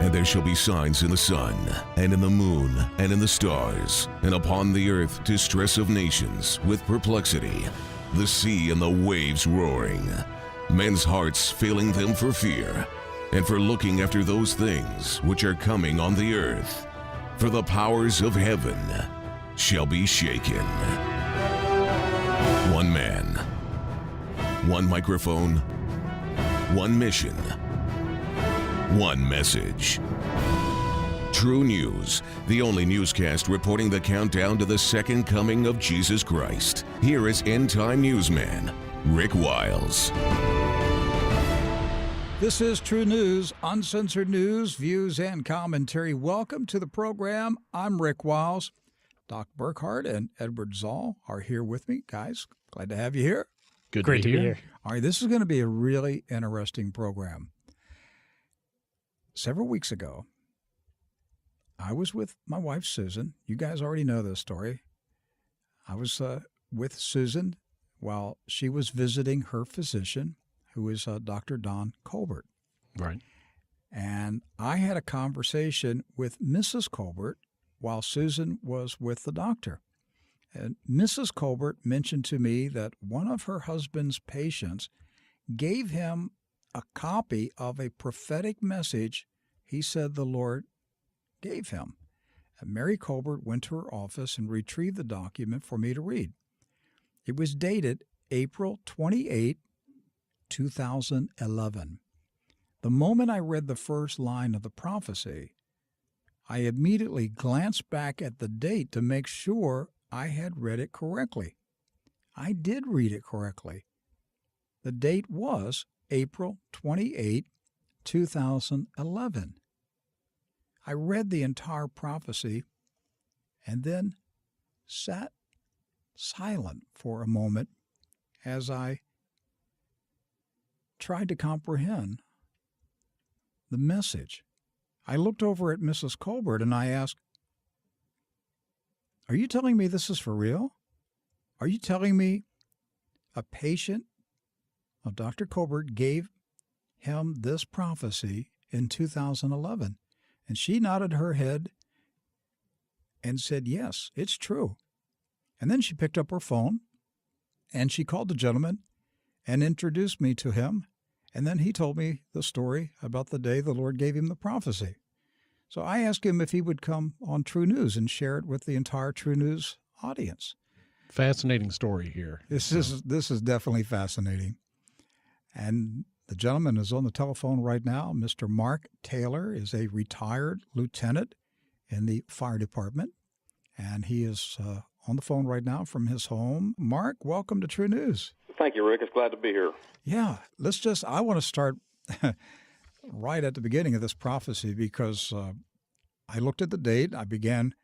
And there shall be signs in the sun, and in the moon, and in the stars, and upon the earth distress of nations, with perplexity, the sea and the waves roaring, men's hearts failing them for fear, and for looking after those things which are coming on the earth. For the powers of heaven shall be shaken. One man, one microphone, one mission, one message. True News, the only newscast reporting the countdown to the second coming of Jesus Christ. Here is end-time newsman, Rick Wiles. This is True News, uncensored news, views, and commentary. Welcome to the program. I'm Rick Wiles. Doc Burkhart and Edward Zoll are here with me. Guys, glad to have you here. Great to be here. All right, this is going to be a really interesting program. Several weeks ago, I was with my wife, Susan. You guys already know this story. I was with Susan while she was visiting her physician, who is Dr. Don Colbert. Right. And I had a conversation with Mrs. Colbert while Susan was with the doctor. And Mrs. Colbert mentioned to me that one of her husband's patients gave him a copy of a prophetic message he said the Lord gave him. And Mary Colbert went to her office and retrieved the document for me to read. It was dated April 28, 2011. The moment I read the first line of the prophecy, I immediately glanced back at the date to make sure I had read it correctly. I did read it correctly. The date was April 28, 2011. I read the entire prophecy and then sat silent for a moment as I tried to comprehend the message. I looked over at Mrs. Colbert and I asked, "Are you telling me this is for real? Are you telling me a patient of Dr. Colbert gave him this prophecy in 2011? And she nodded her head and said, "Yes, it's true." And then she picked up her phone and she called the gentleman and introduced me to him. And then he told me the story about the day the Lord gave him the prophecy. So I asked him if he would come on True News and share it with the entire True News audience. Fascinating story here. This is definitely fascinating. And the gentleman is on the telephone right now. Mr. Mark Taylor is a retired lieutenant in the fire department, and he is on the phone right now from his home. Mark, welcome to True News. Thank you, Rick. It's glad to be here. Yeah, I want to start right at the beginning of this prophecy because I looked at the date. I began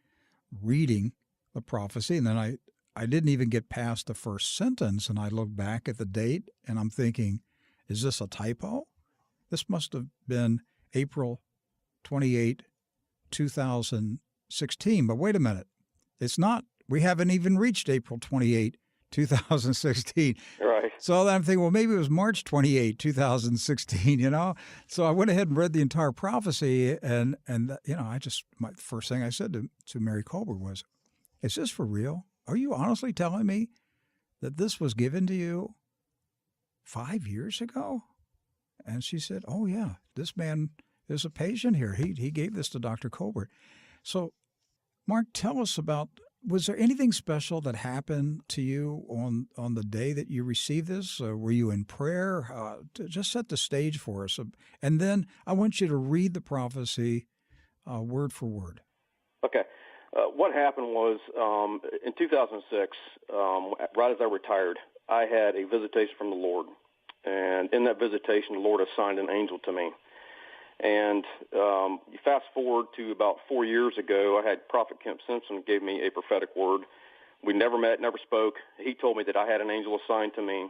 reading the prophecy, and then I didn't even get past the first sentence, and I looked back at the date, and I'm thinking, is this a typo? This must have been April 28, 2016. But wait a minute. It's not. We haven't even reached April 28, 2016. Right. So I'm thinking, well, maybe it was March 28, 2016, you know? So I went ahead and read the entire prophecy, and you know, my first thing I said to Mary Colbert was, is this for real? Are you honestly telling me that this was given to you 5 years ago? And she said, oh, yeah, this man is a patient here. He gave this to Dr. Colbert. So, Mark, tell us about, was there anything special that happened to you on the day that you received this? Were you in prayer? Just set the stage for us. And then I want you to read the prophecy word for word. Okay. What happened was in 2006, right as I retired, I had a visitation from the Lord. And in that visitation, the Lord assigned an angel to me. And you fast forward to about 4 years ago, I had Prophet Kemp Simpson gave me a prophetic word. We never met, never spoke. He told me that I had an angel assigned to me.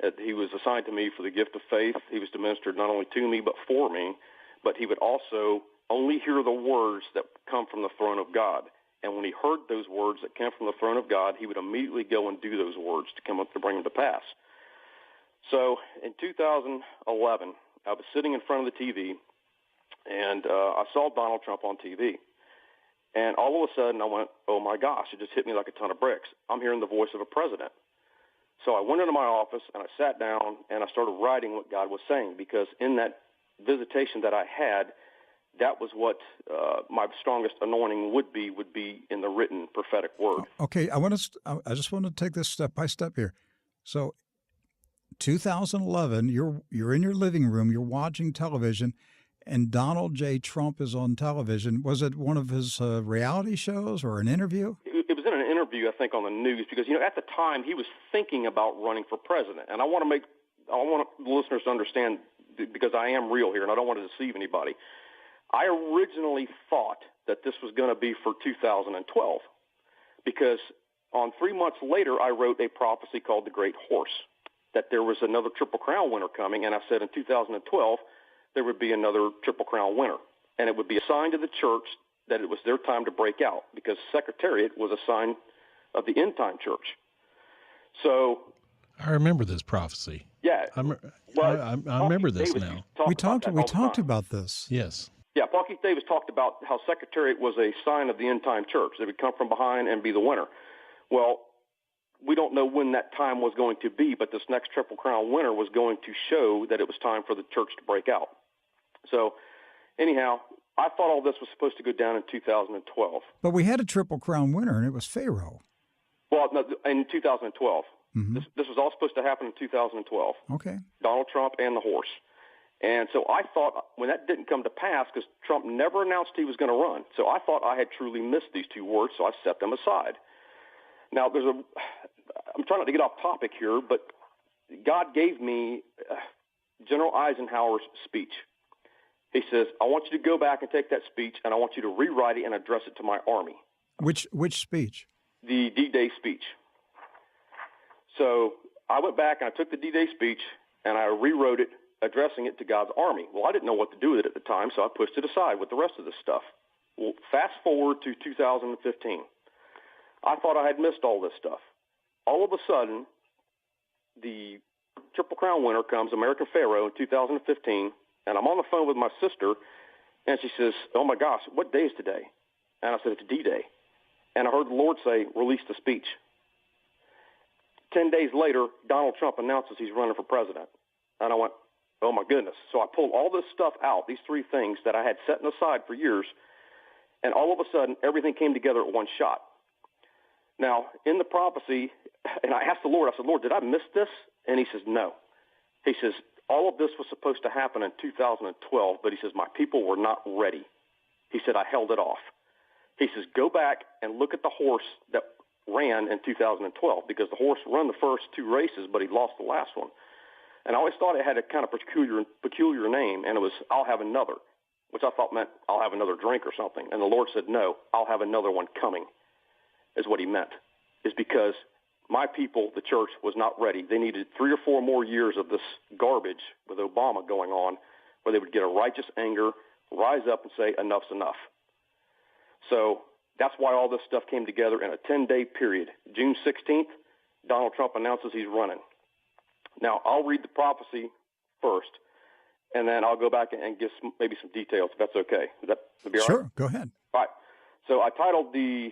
That he was assigned to me for the gift of faith. He was to minister not only to me but for me, but he would also only hear the words that come from the throne of God. And when he heard those words that came from the throne of God, he would immediately go and do those words to come up to bring them to pass. So in 2011, I was sitting in front of the TV, And I saw Donald Trump on TV. And all of a sudden I went, oh, my gosh, it just hit me like a ton of bricks. I'm hearing the voice of a president. So I went into my office and I sat down and I started writing what God was saying, because in that visitation that I had, that was what my strongest anointing would be in the written prophetic word. Okay, I just want to take this step by step here. So 2011, you're in your living room, you're watching television, and Donald J. Trump is on television. Was it one of his reality shows or an interview? It was in an interview, I think, on the news, because, at the time he was thinking about running for president. And I want the listeners to understand, because I am real here and I don't want to deceive anybody. I originally thought that this was going to be for 2012, because on 3 months later I wrote a prophecy called The Great Horse, that there was another Triple Crown winner coming, and I said in 2012 there would be another Triple Crown winner, and it would be a sign to the church that it was their time to break out, because Secretariat was a sign of the end-time church. So I remember this prophecy. Yeah. I remember this now. We talked about this. Yes. Yeah, Paul Keith Davis talked about how Secretariat was a sign of the end-time church. They would come from behind and be the winner. Well, we don't know when that time was going to be, but this next Triple Crown winner was going to show that it was time for the church to break out. So, anyhow, I thought all this was supposed to go down in 2012. But we had a Triple Crown winner, and it was Pharaoh. Well, no, in 2012. Mm-hmm. This was all supposed to happen in 2012. Okay. Donald Trump and the horse. And so I thought, when that didn't come to pass, because Trump never announced he was going to run, so I thought I had truly missed these two words, so I set them aside. Now, I'm trying not to get off topic here, but God gave me General Eisenhower's speech. He says, I want you to go back and take that speech, and I want you to rewrite it and address it to my army. Which speech? The D-Day speech. So I went back and I took the D-Day speech and I rewrote it, addressing it to God's army. Well, I didn't know what to do with it at the time, so I pushed it aside with the rest of this stuff. Well, fast forward to 2015. I thought I had missed all this stuff. All of a sudden, the Triple Crown winner comes, American Pharaoh, in 2015, and I'm on the phone with my sister, and she says, oh, my gosh, what day is today? And I said, it's D-Day. And I heard the Lord say, release the speech. 10 days later, Donald Trump announces he's running for president. And I went, oh, my goodness. So I pulled all this stuff out, these three things that I had set aside for years, and all of a sudden, everything came together at one shot. Now, in the prophecy, and I asked the Lord, I said, Lord, did I miss this? And he says, no. He says, all of this was supposed to happen in 2012, but he says, my people were not ready. He said, I held it off. He says, go back and look at the horse that ran in 2012, because the horse ran the first two races, but he lost the last one. And I always thought it had a kind of peculiar name, and it was, I'll have another, which I thought meant I'll have another drink or something. And the Lord said, no, I'll have another one coming, is what he meant, is because my people, the church, was not ready. They needed 3 or 4 more years of this garbage with Obama going on, where they would get a righteous anger, rise up and say, enough's enough. So that's why all this stuff came together in a 10-day period. June 16th, Donald Trump announces he's running. Now, I'll read the prophecy first, and then I'll go back and give maybe some details, if that's okay. Would that be all right? Sure, go ahead. All right. So I titled the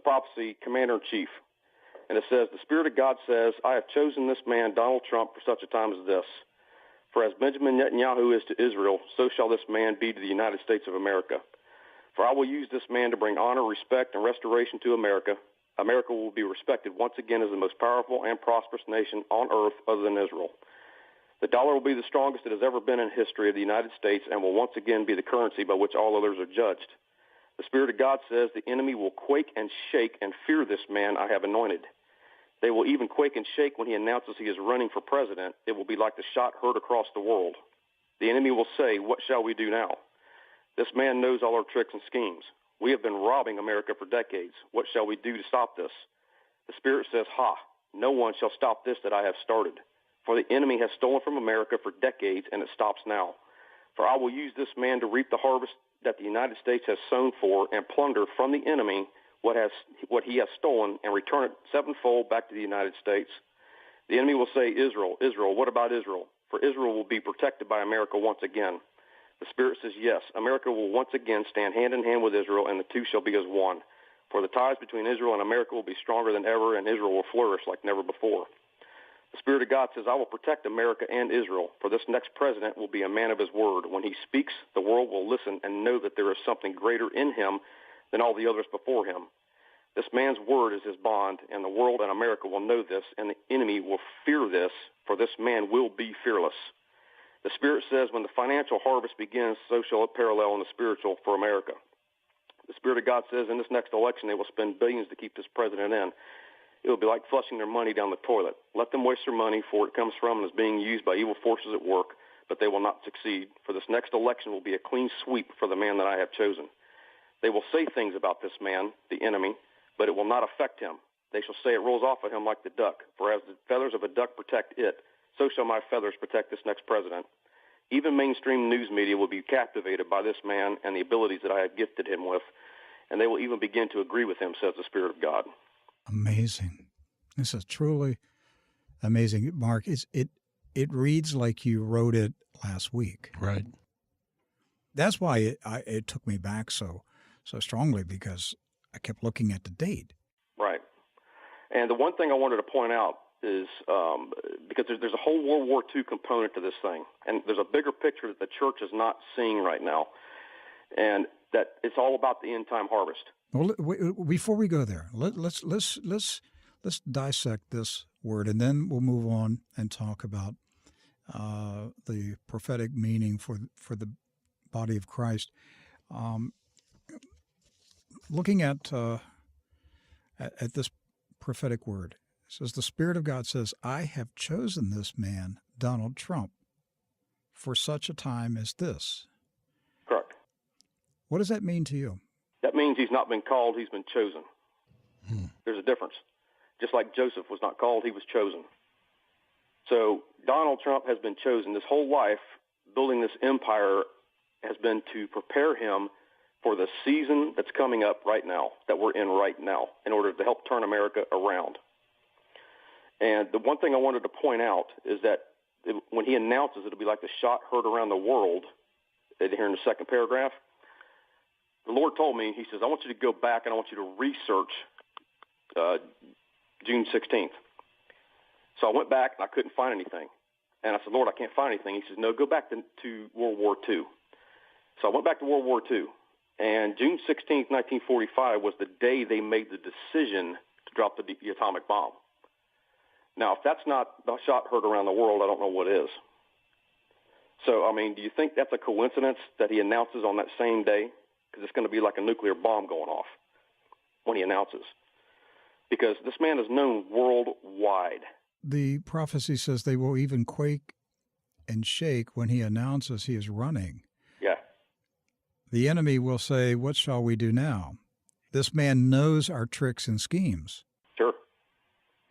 prophecy Commander-in-Chief, and it says, the Spirit of God says, I have chosen this man, Donald Trump, for such a time as this. For as Benjamin Netanyahu is to Israel, so shall this man be to the United States of America. For I will use this man to bring honor, respect, and restoration to America. America will be respected once again as the most powerful and prosperous nation on earth other than Israel. The dollar will be the strongest it has ever been in history of the United States and will once again be the currency by which all others are judged. The Spirit of God says the enemy will quake and shake and fear this man I have anointed. They will even quake and shake when he announces he is running for president. It will be like the shot heard across the world. The enemy will say, what shall we do now? This man knows all our tricks and schemes. We have been robbing America for decades. What shall we do to stop this? The Spirit says, ha, no one shall stop this that I have started. For the enemy has stolen from America for decades, and it stops now. For I will use this man to reap the harvest that the United States has sown for and plunder from the enemy what he has stolen and return it sevenfold back to the United States. The enemy will say, Israel, Israel, what about Israel? For Israel will be protected by America once again. The Spirit says, yes, America will once again stand hand in hand with Israel, and the two shall be as one. For the ties between Israel and America will be stronger than ever, and Israel will flourish like never before. The Spirit of God says, I will protect America and Israel, for this next president will be a man of his word. When he speaks, the world will listen and know that there is something greater in him than all the others before him. This man's word is his bond, and the world and America will know this, and the enemy will fear this, for this man will be fearless. The Spirit says, when the financial harvest begins, so shall it parallel in the spiritual for America. The Spirit of God says, in this next election, they will spend billions to keep this president in. It will be like flushing their money down the toilet. Let them waste their money, for it comes from and is being used by evil forces at work, but they will not succeed. For this next election will be a clean sweep for the man that I have chosen. They will say things about this man, the enemy, but it will not affect him. They shall say it rolls off of him like the duck. For as the feathers of a duck protect it, so shall my feathers protect this next president. Even mainstream news media will be captivated by this man and the abilities that I have gifted him with, and they will even begin to agree with him, says the Spirit of God. Amazing. This is truly amazing. Mark, it reads like you wrote it last week. Right. That's why it took me back so strongly, because I kept looking at the date. Right. And the one thing I wanted to point out is because there's a whole World War II component to this thing, and there's a bigger picture that the church is not seeing right now, and that it's all about the end time harvest. Well, before we go there, let's dissect this word, and then we'll move on and talk about the prophetic meaning for the body of Christ. Looking at this prophetic word, it says, the Spirit of God says, I have chosen this man, Donald Trump, for such a time as this. Correct. What does that mean to you? That means he's not been called, he's been chosen. There's a difference. Just like Joseph was not called, he was chosen. So Donald Trump has been chosen. His whole life, building this empire, has been to prepare him for the season that's coming up right now, that we're in right now, in order to help turn America around. And the one thing I wanted to point out is that when he announces it'll be like the shot heard around the world, here in the second paragraph, the Lord told me, he says, I want you to go back and I want you to research June 16th. So I went back and I couldn't find anything. And I said, Lord, I can't find anything. He says, no, go back to World War II. So I went back to World War II. And June 16th, 1945 was the day they made the decision to drop the atomic bomb. Now, if that's not the shot heard around the world, I don't know what is. So, I mean, do you think that's a coincidence that he announces on that same day? Because it's going to be like a nuclear bomb going off when he announces. Because this man is known worldwide. The prophecy says they will even quake and shake when he announces he is running. Yeah. The enemy will say, what shall we do now? This man knows our tricks and schemes. Sure.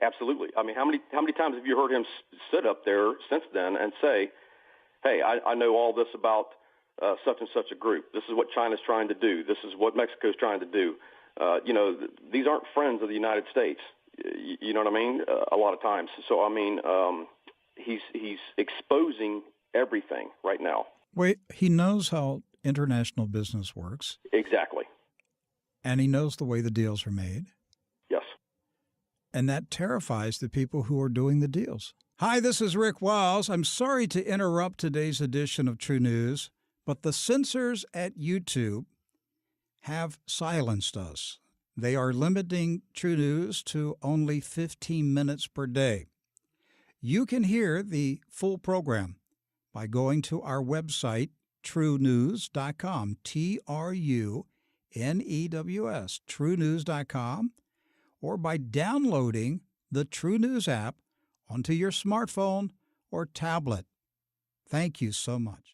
Absolutely. I mean, how many times have you heard him sit up there since then and say, hey, I know all this about such and such a group. This is what China's trying to do. This is what Mexico's trying to do. These aren't friends of the United States. You know what I mean? A lot of times. So, I mean, he's exposing everything right now. Wait, he knows how international business works. Exactly. And he knows the way the deals are made. Yes. And that terrifies the people who are doing the deals. Hi, this is Rick Wiles. I'm sorry to interrupt today's edition of True News, but the censors at YouTube have silenced us. They are limiting True News to only 15 minutes per day. You can hear the full program by going to our website, TRUNEWS.com, TRUNEWS, TRUNEWS.com, or by downloading the True News app onto your smartphone or tablet. Thank you so much.